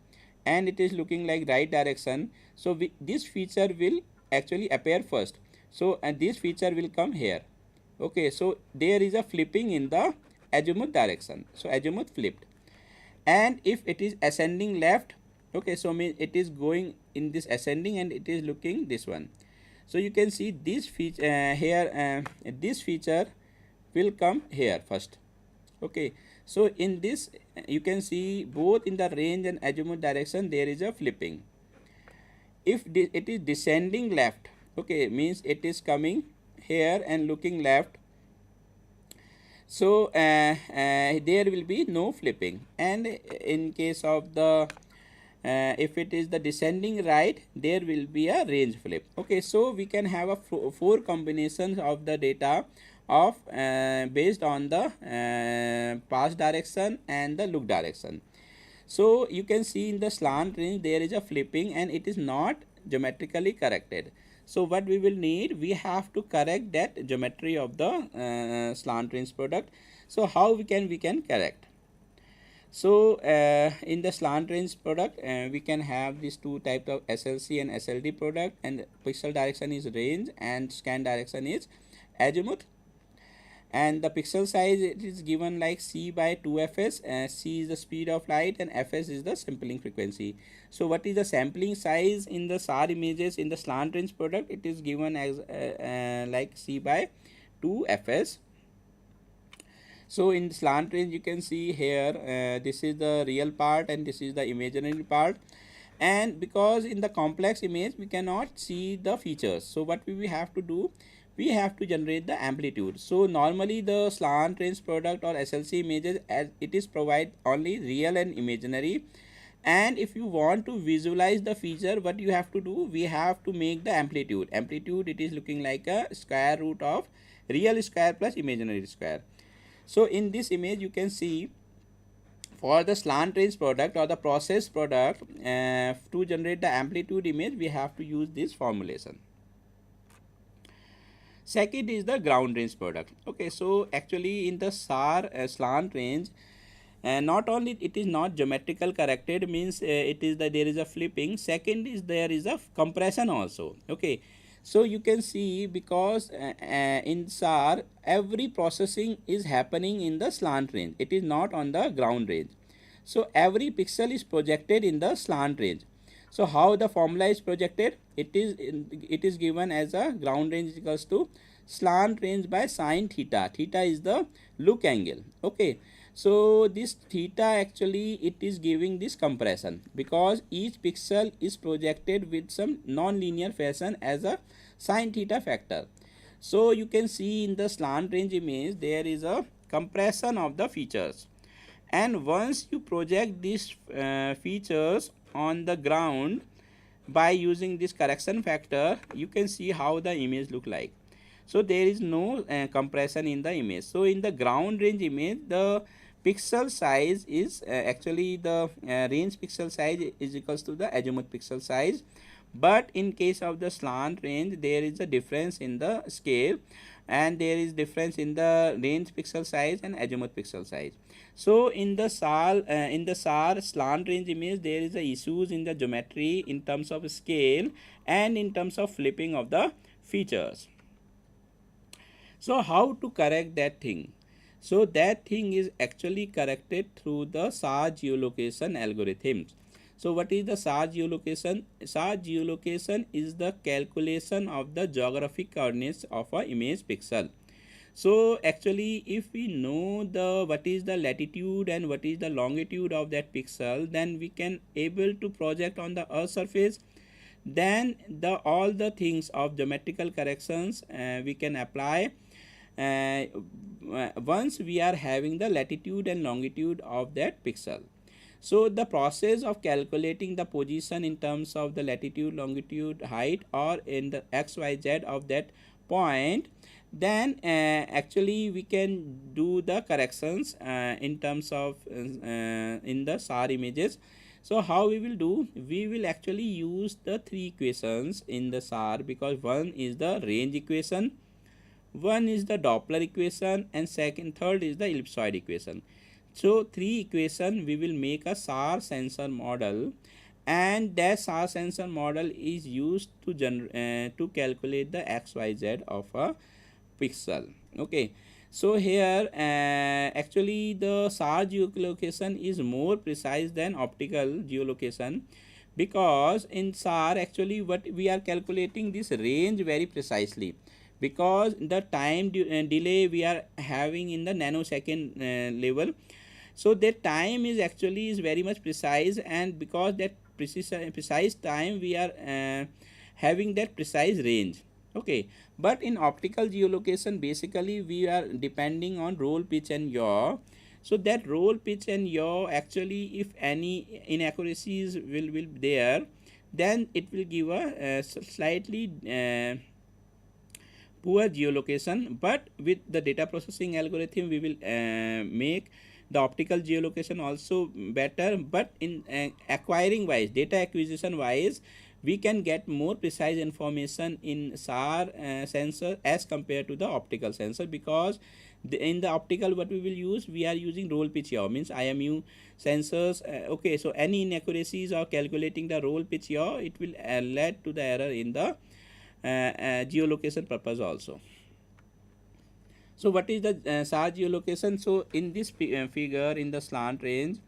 and it is looking like right direction, so this feature will actually appear first. So and this feature will come here. Okay, so there is a flipping in the azimuth direction, so azimuth flipped. And if it is ascending left, okay, so mean it is going in this ascending and it is looking this one. So you can see this feature here, this feature will come here first. Okay, so in this you can see both in the range and azimuth direction there is a flipping. If it is descending left, okay, means it is coming here and looking left, so there will be no flipping. And in case of the if it is the descending right, there will be a range flip. Okay, so we can have a 4 combinations of the data of based on the pass direction and the look direction. So you can see in the slant range there is a flipping and it is not geometrically corrected. So what we will need, we have to correct that geometry of the slant range product. So how we can correct? So in the slant range product we can have these two types of SLC and SLD product, and pixel direction is range and scan direction is azimuth. And the pixel size, it is given like c by 2fs. C is the speed of light and fs is the sampling frequency. So what is the sampling size in the SAR images in the slant range product? It is given as like c by 2fs. So in slant range you can see here this is the real part and this is the imaginary part. And because in the complex image we cannot see the features, so what we will have to do, we have to generate the amplitude. So normally the slant range product or SLC images, as it is provide only real and imaginary. And if you want to visualize the feature, what you have to do, we have to make the amplitude. Amplitude, it is looking like a square root of real square plus imaginary square. So in this image you can see for the slant range product or the process product, to generate the amplitude image we have to use this formulation. Second is the ground range product. Okay, so actually in the SAR slant range, not only it is not geometrical corrected, means it is that there is a flipping. Second is there is a compression also. Okay, so you can see because in SAR every processing is happening in the slant range, it is not on the ground range. So every pixel is projected in the slant range. So how the formula is projected? It is given as a ground range is equals to slant range by sine theta. Theta is the look angle. Okay. So this theta actually it is giving this compression because each pixel is projected with some non-linear fashion as a sine theta factor. So you can see in the slant range image there is a compression of the features, and once you project these features on the ground by using this correction factor, you can see how the image look like. So there is no compression in the image. So in the ground range image, the pixel size is actually the range pixel size is equals to the azimuth pixel size, but in case of the slant range there is a difference in the scale, and there is difference in the range pixel size and azimuth pixel size. So in the SAR slant range image there is a issues in the geometry in terms of scale and in terms of flipping of the features. So how to correct that thing? So that thing is actually corrected through the SAR geolocation algorithms. So what is the SAR geolocation? SAR geolocation is the calculation of the geographic coordinates of a image pixel. So actually if we know the what is the latitude and what is the longitude of that pixel, then we can able to project on the earth surface. Then all the things of geometrical corrections we can apply once we are having the latitude and longitude of that pixel. So the process of calculating the position in terms of the latitude, longitude, height, or in the XYZ of that point, then actually we can do the corrections in terms of in the SAR images. So how we will do? We will actually use the three equations in the SAR, because one is the range equation, one is the Doppler equation, and third is the ellipsoid equation. So three equation we will make a SAR sensor model, and that SAR sensor model is used to calculate the XYZ of a pixel. Okay. So here actually the SAR geolocation is more precise than optical geolocation, because in SAR actually what we are calculating this range very precisely, because the time delay we are having in the nanosecond level. So that time is actually is very much precise, and because that precise time we are having that precise range. Okay, but in optical geolocation basically we are depending on roll, pitch, and yaw. So that roll, pitch, and yaw actually if any inaccuracies will be there, then it will give a slightly poor geolocation. But with the data processing algorithm we will make the optical geolocation also better, but in acquiring wise, data acquisition wise, we can get more precise information in SAR sensor as compared to the optical sensor, because in the optical what we will use, we are using roll, pitch, yaw, means IMU sensors. Okay, so any inaccuracies or calculating the roll, pitch, yaw, it will lead to the error in the geolocation purpose also. So what is the SAR geolocation? So in this figure in the slant range,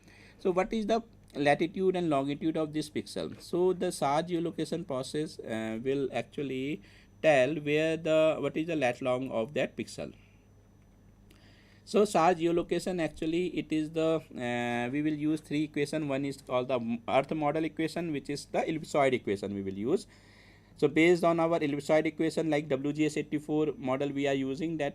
so what is the latitude and longitude of this pixel? So the SAR geolocation process will actually tell what is the lat long of that pixel. So SAR geolocation actually it is the we will use three equation. One is called the earth model equation, which is the ellipsoid equation we will use. So based on our ellipsoid equation like WGS84 model we are using, that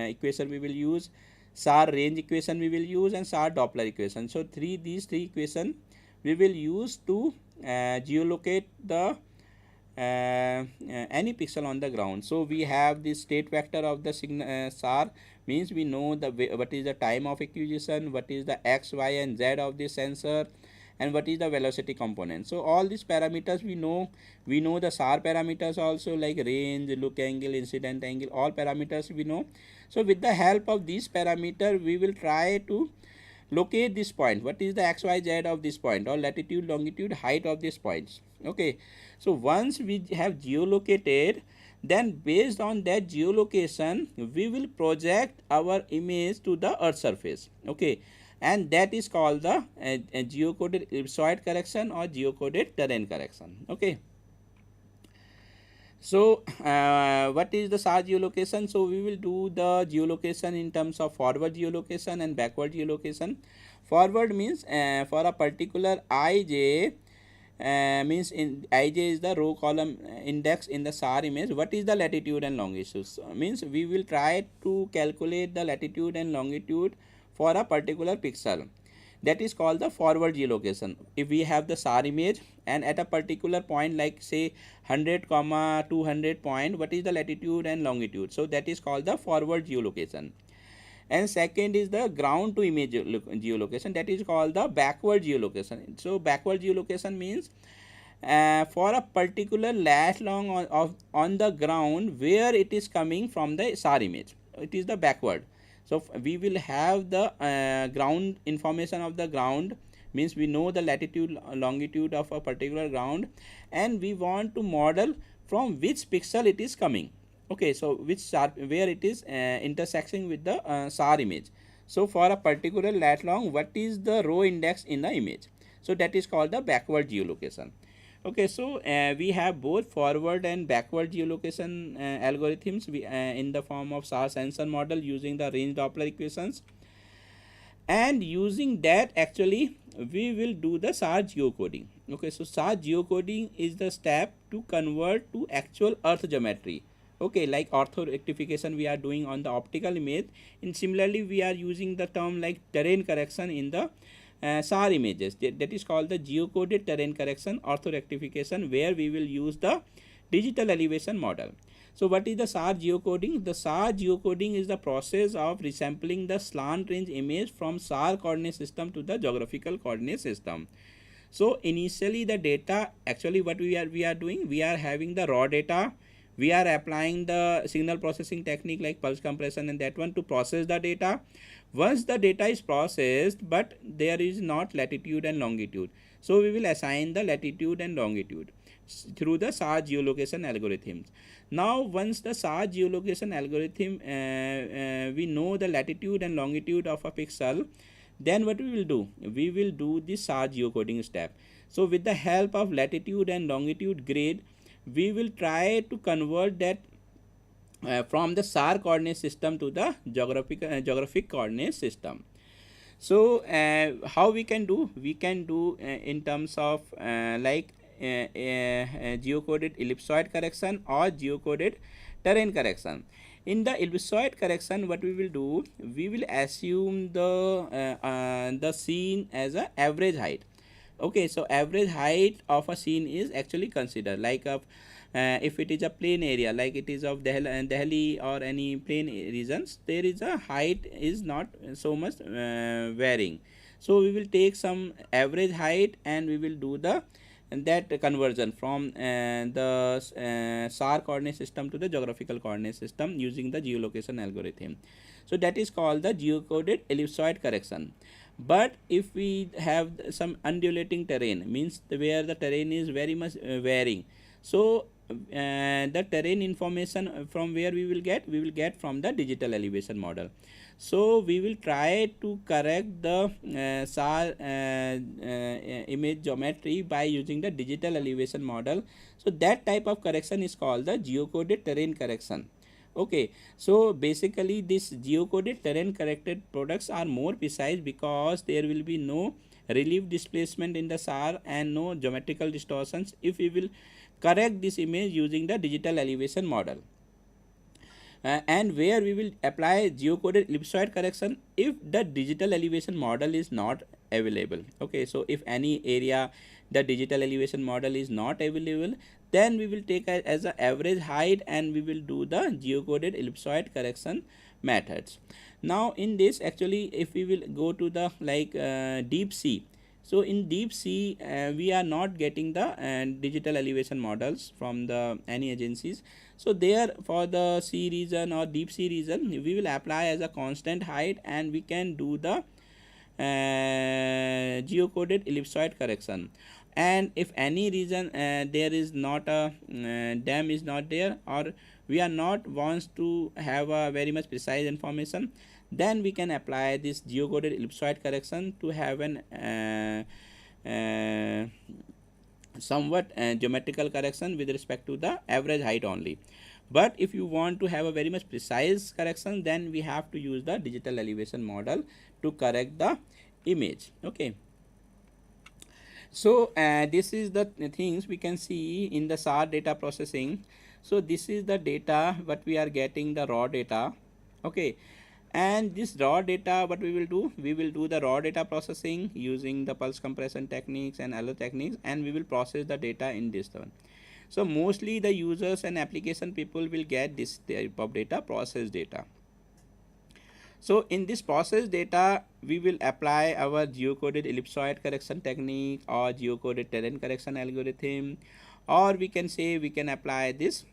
equation we will use, SAR range equation we will use, and SAR Doppler equation. So these three equation we will use to geolocate the any pixel on the ground. So we have the state vector of the SAR, means we know what is the time of acquisition, what is the X, Y, and Z of the sensor, and what is the velocity component. So all these parameters we know the SAR parameters also, like range, look angle, incident angle, all parameters we know. So with the help of these parameter we will try to locate this point, what is the XYZ of this point, or latitude, longitude, height of these points. Okay, so once we have geolocated, then based on that geolocation we will project our image to the earth surface. Okay, and that is called the geocoded ellipsoid correction or geocoded terrain correction. Okay. So what is the SAR geolocation? So we will do the geolocation in terms of forward geolocation and backward geolocation. Forward means for a particular ij, means in ij is the row column index in the SAR image. What is the latitude and longitude? So, means we will try to calculate the latitude and longitude for a particular pixel. That is called the forward geolocation. If we have the SAR image and at a particular point, like say 100 comma 200 point, what is the latitude and longitude? So that is called the forward geolocation. And second is the ground to image geolocation, that is called the backward geolocation. So backward geolocation means for a particular lat long on the ground where it is coming from the SAR image, it is the backward. So we will have the ground information of the ground, means we know the latitude longitude of a particular ground, and we want to model from which pixel it is coming. Okay, so which SAR, where it is intersecting with the SAR image. So for a particular lat long, what is the row index in the image? So that is called the backward geolocation. Okay, so we have both forward and backward geolocation algorithms in the form of SAR sensor model using the range Doppler equations, and using that actually we will do the SAR geocoding. Okay, so SAR geocoding is the step to convert to actual earth geometry. Okay, like ortho rectification we are doing on the optical image, and similarly we are using the term like terrain correction in the SAR images. That is called the geocoded terrain correction ortho rectification, where we will use the digital elevation model. So what is the SAR geocoding? The SAR geocoding is the process of resampling the slant range image from SAR coordinate system to the geographical coordinate system. So initially the data, actually what we are doing, we are having the raw data, we are applying the signal processing technique like pulse compression and that one to process the data. Once the data is processed but there is not latitude and longitude, so we will assign the latitude and longitude through the SAR geolocation algorithms. Now once the SAR geolocation algorithm we know the latitude and longitude of a pixel, then what we will do, we will do the SAR geocoding step. So with the help of latitude and longitude grid, we will try to convert that from the SAR coordinate system to the geographic coordinate system. So how we can do? We can do in terms of geocoded ellipsoid correction or geocoded terrain correction. In the ellipsoid correction, what we will do, we will assume the scene as a average height. Okay, so average height of a scene is actually considered like a if it is a plain area, like it is of Delhi or any plain regions, there is a height is not so much varying. So we will take some average height and we will do the that conversion from the SAR coordinate system to the geographical coordinate system using the geolocation algorithm. So that is called the geocoded ellipsoid correction. But if we have some undulating terrain, means where the terrain is very much varying, so the terrain information from where we will get from the digital elevation model. So we will try to correct the SAR image geometry by using the digital elevation model. So that type of correction is called the geocoded terrain correction. Okay, so basically this geocoded terrain corrected products are more precise because there will be no relief displacement in the SAR and no geometrical distortions if we will correct this image using the digital elevation model. And where we will apply geocoded ellipsoid correction if the digital elevation model is not available. Okay, so if any area the digital elevation model is not available, then we will take as an average height and we will do the geocoded ellipsoid correction methods. Now in this, actually if we will go to the deep sea, so in deep sea we are not getting the digital elevation models from the any agencies. So there for the sea region or deep sea region, we will apply as a constant height and we can do the geocoded ellipsoid correction. And if any region there is not a dam is not there, or we are not wants to have a very much precise information, then we can apply this geocoded ellipsoid correction to have an somewhat geometrical correction with respect to the average height only. But if you want to have a very much precise correction, then we have to use the digital elevation model to correct the image. Okay, so this is the things we can see in the SAR data processing. So this is the data what we are getting, the raw data. Okay, and this raw data, what we will do, we will do the raw data processing using the pulse compression techniques and other techniques, and we will process the data in this one. So mostly the users and application people will get this type of data, process data. So in this process data, we will apply our geocoded ellipsoid correction technique or geocoded terrain correction algorithm, or we can say we can apply this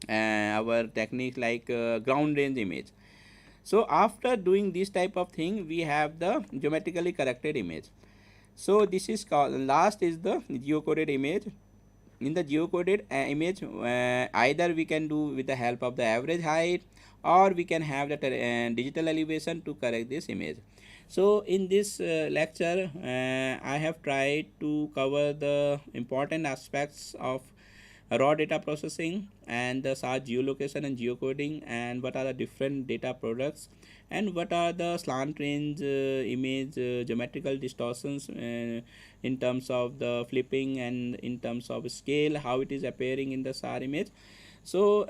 our technique like ground range image. So after doing this type of thing, we have the geometrically corrected image. So this is called, last is the geocoded image. In the geocoded image, either we can do with the help of the average height, or we can have the digital elevation to correct this image. So in this lecture, I have tried to cover the important aspects of raw data processing and the SAR geolocation and geocoding, and what are the different data products, and what are the slant range image geometrical distortions in terms of the flipping and in terms of scale, how it is appearing in the SAR image. So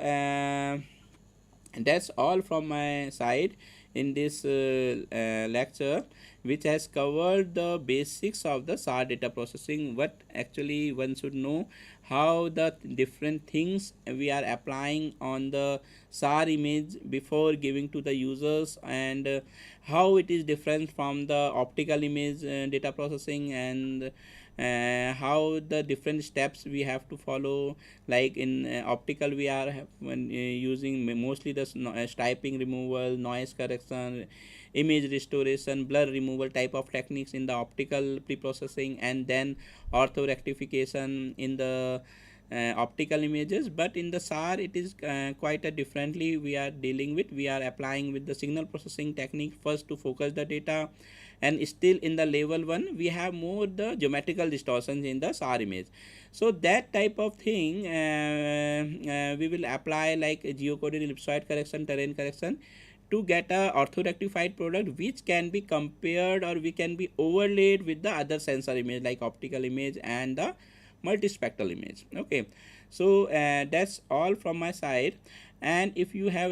that's all from my side in this lecture, which has covered the basics of the SAR data processing, what actually one should know, how the different things we are applying on the SAR image before giving to the users, and how it is different from the optical image data processing, and how the different steps we have to follow. Like in optical, we are when using mostly the striping removal, noise correction, image restoration, blur removal type of techniques in the optical pre-processing, and then ortho rectification in the optical images. But in the SAR, it is quite a differently we are dealing with. We are applying with the signal processing technique first to focus the data, and still in the level 1 we have more the geometrical distortions in the SAR image. So that type of thing we will apply like a geocoded ellipsoid correction, terrain correction, to get a orthorectified product which can be compared or we can be overlaid with the other sensor image like optical image and the multispectral image. Okay, so that's all from my side, and if you have